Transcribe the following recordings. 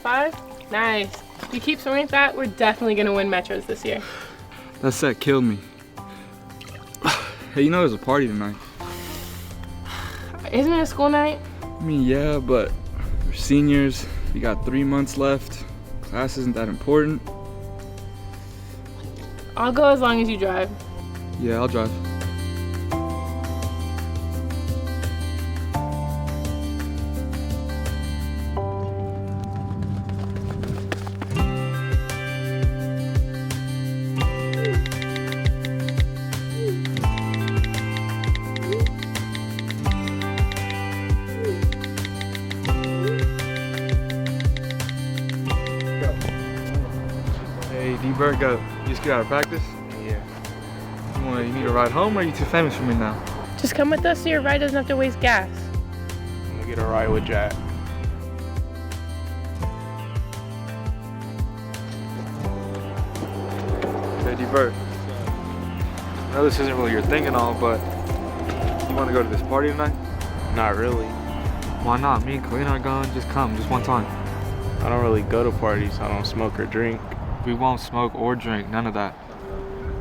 5? Nice. If you keep swimming like that, we're definitely gonna win Metros this year. That set killed me. Hey, you know there's a party tonight. Isn't it a school night? I mean, yeah, but we're seniors. We got 3 months left. Class isn't that important. I'll go as long as you drive. Yeah, I'll drive. Hey, D-Bird, you just get out of practice? Yeah. You need a ride home, or are you too famous for me now? Just come with us so your ride doesn't have to waste gas. I'm gonna get a ride with Jack. Hey, D-Bird. I know this isn't really your thing and all, but you want to go to this party tonight? Not really. Why not? Me and Kalina are going. Just come, just one time. I don't really go to parties. I don't smoke or drink. We won't smoke or drink, none of that.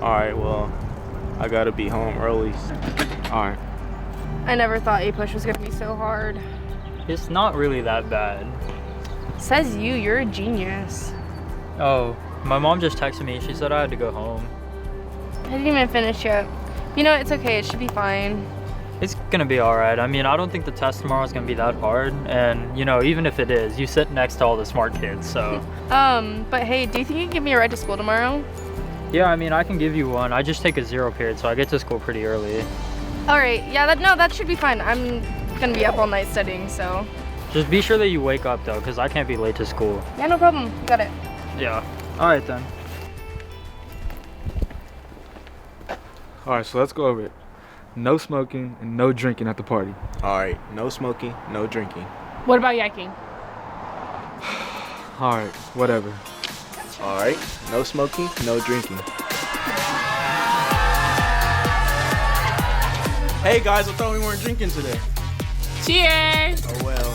Alright, well, I gotta be home early. All right. I never thought A-push was gonna be so hard. It's not really that bad. Says you, you're a genius. Oh, my mom just texted me. She said I had to go home. I didn't even finish yet. You know, it's okay, it should be fine. It's gonna be alright. I mean, I don't think the test tomorrow is gonna be that hard. And, you know, even if it is, you sit next to all the smart kids, so. But hey, do you think you can give me a ride to school tomorrow? Yeah, I mean, I can give you one. I just take a 0 period, so I get to school pretty early. Alright, yeah, that should be fine. I'm gonna be up all night studying, so. Just be sure that you wake up, though, because I can't be late to school. Yeah, no problem. Got it. Yeah. Alright, then. All right, so let's go over it. No smoking and no drinking at the party. Alright, no smoking, no drinking. What about yiking? All right, whatever. Alright, no smoking, no drinking. Hey guys, I thought we weren't drinking today. Cheers! Oh well.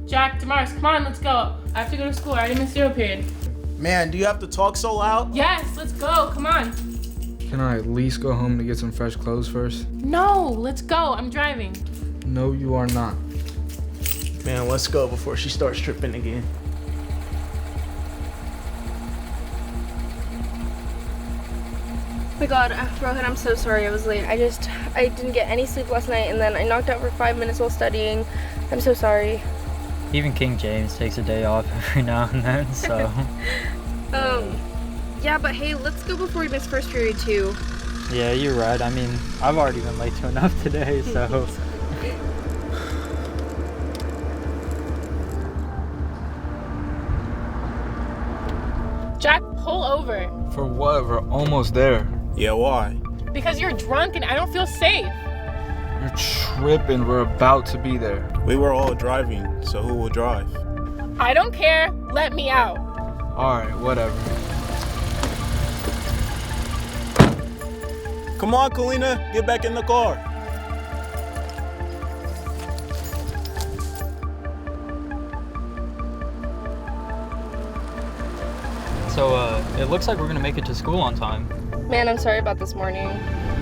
Jack, Damaris, come on, let's go. I have to go to school. I already missed 0 period. Man, do you have to talk so loud? Yes, let's go. Come on. Can I at least go home to get some fresh clothes first? No, let's go. I'm driving. No, you are not. Man, let's go before she starts tripping again. Oh my god, Rohit, I'm so sorry I was late. I didn't get any sleep last night, and then I knocked out for 5 minutes while studying. I'm so sorry. Even King James takes a day off every now and then, so. Yeah, but hey, let's go before we miss first period too. Yeah, you're right. I mean, I've already been late to enough today, so. Jack, pull over. For what? We're almost there. Yeah, why? Because you're drunk and I don't feel safe. You're tripping. We're about to be there. We were all driving, so who will drive? I don't care. Let me out. All right, whatever. Come on, Kalina, get back in the car. So, it looks like we're gonna make it to school on time. Man, I'm sorry about this morning.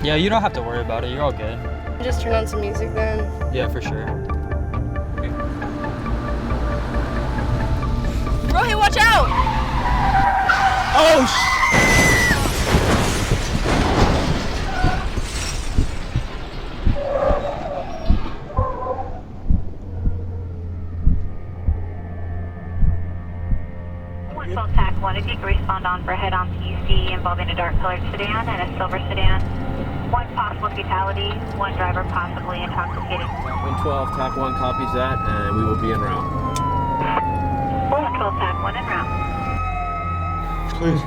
Yeah, you don't have to worry about it. You're all good. Just turn on some music then. Yeah, for sure. Rohit, watch out! Oh, TAC 1, if you could respond on for a head-on PC involving a dark-colored sedan and a silver sedan. 1 possible fatality, 1 driver possibly intoxicated. Wind 12, TAC 1 copies that, and we will be en route. 112 TAC 1 en route. Please,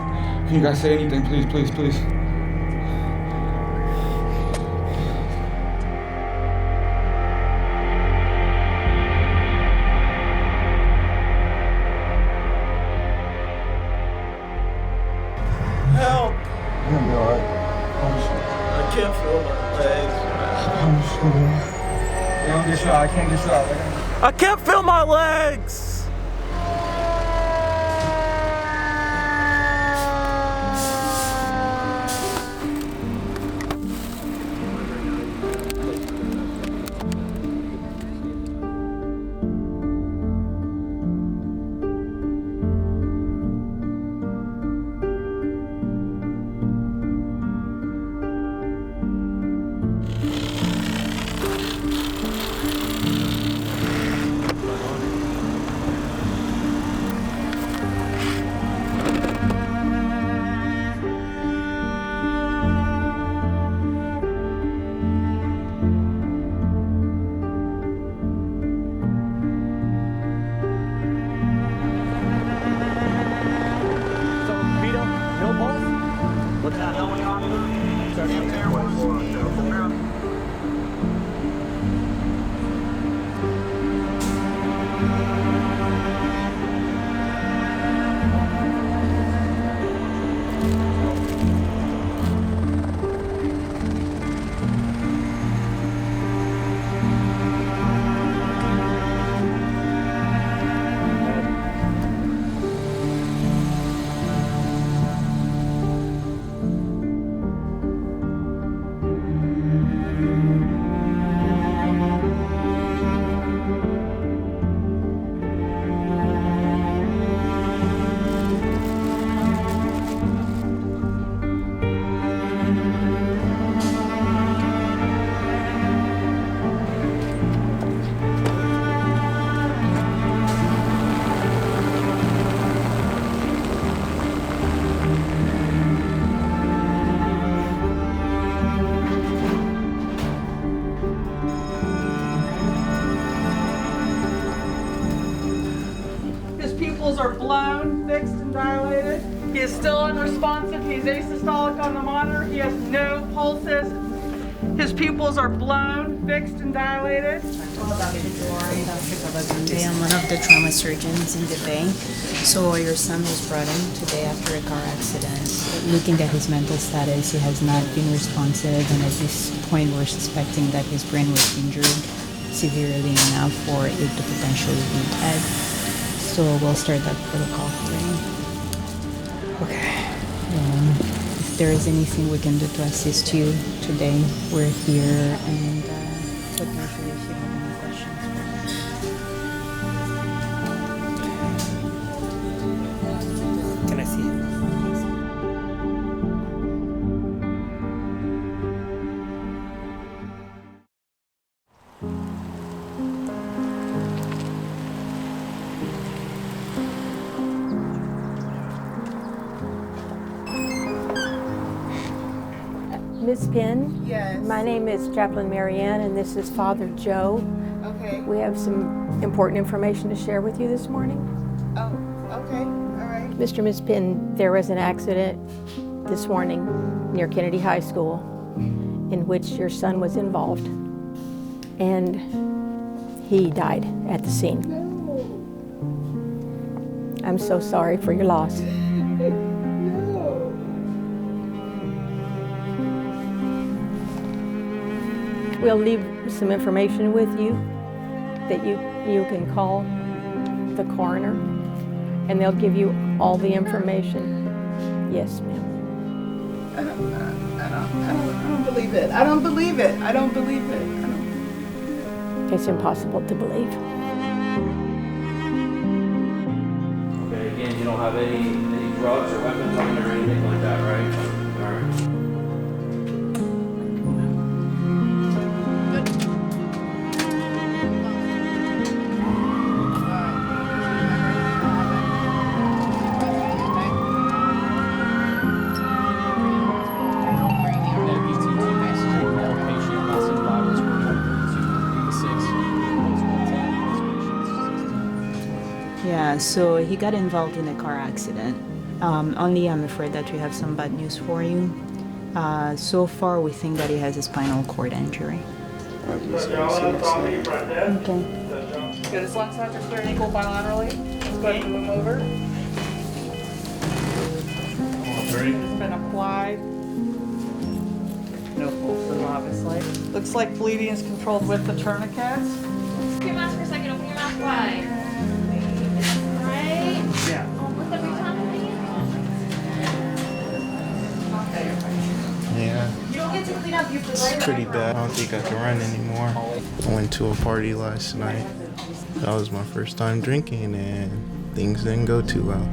Can you guys say anything, please, please, please? Help! You're gonna be alright. I can't feel my legs. Don't get shot. I can't get shot. I can't feel my legs! Are blown, fixed, and dilated. He is still unresponsive. He's asystolic on the monitor. He has no pulses. His pupils are blown, fixed, and dilated. I'm one of the trauma surgeons in the Bay. So your son was brought in today after a car accident. Looking at his mental status, he has not been responsive, and at this point we're suspecting that his brain was injured severely enough for it to potentially be dead. So we'll start that protocol today. Okay. If there is anything we can do to assist you today, we're here, and potentially if you have any questions. Can I see it? Miss Penn? Yes. My name is Chaplain Marianne, and this is Father Joe. Okay. We have some important information to share with you this morning. Oh, okay. All right. Mr. and Miss Penn, there was an accident this morning near Kennedy High School in which your son was involved, and he died at the scene. I'm so sorry for your loss. We'll leave some information with you that you can call the coroner, and they'll give you all the information. Yes, ma'am. I don't believe it. I don't believe it. I don't believe it. It's impossible to believe. Okay, again, you don't have any drugs or weapons on you or anything like that, right? All right. Yeah, so he got involved in a car accident. Only I'm afraid that we have some bad news for you. So far, we think that he has a spinal cord injury. Okay. Okay. Get his lung size clear and equal bilaterally. Let's go ahead and move him over. It's been applied. No pulses, obviously. Looks like bleeding is controlled with the tourniquets. Open your mouth for a second. Open your mouth wide. Right? Yeah. With every time. Yeah, You don't get to clean up your it's pretty bad. I don't think I can run anymore. I went to a party last night. That was my first time drinking and things didn't go too well.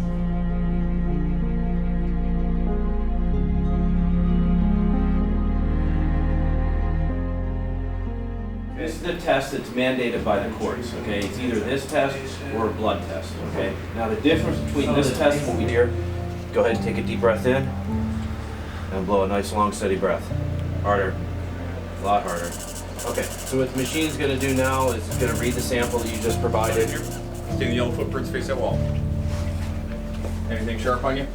This is the test that's mandated by the courts, okay? It's either this test or a blood test, okay? Now the difference between this test and what we do, go ahead and take a deep breath in and blow a nice long steady breath. Harder, a lot harder. Okay, so what the machine's gonna do now is it's gonna read the sample that you just provided. See the yellow footprints face that wall. Anything sharp on you?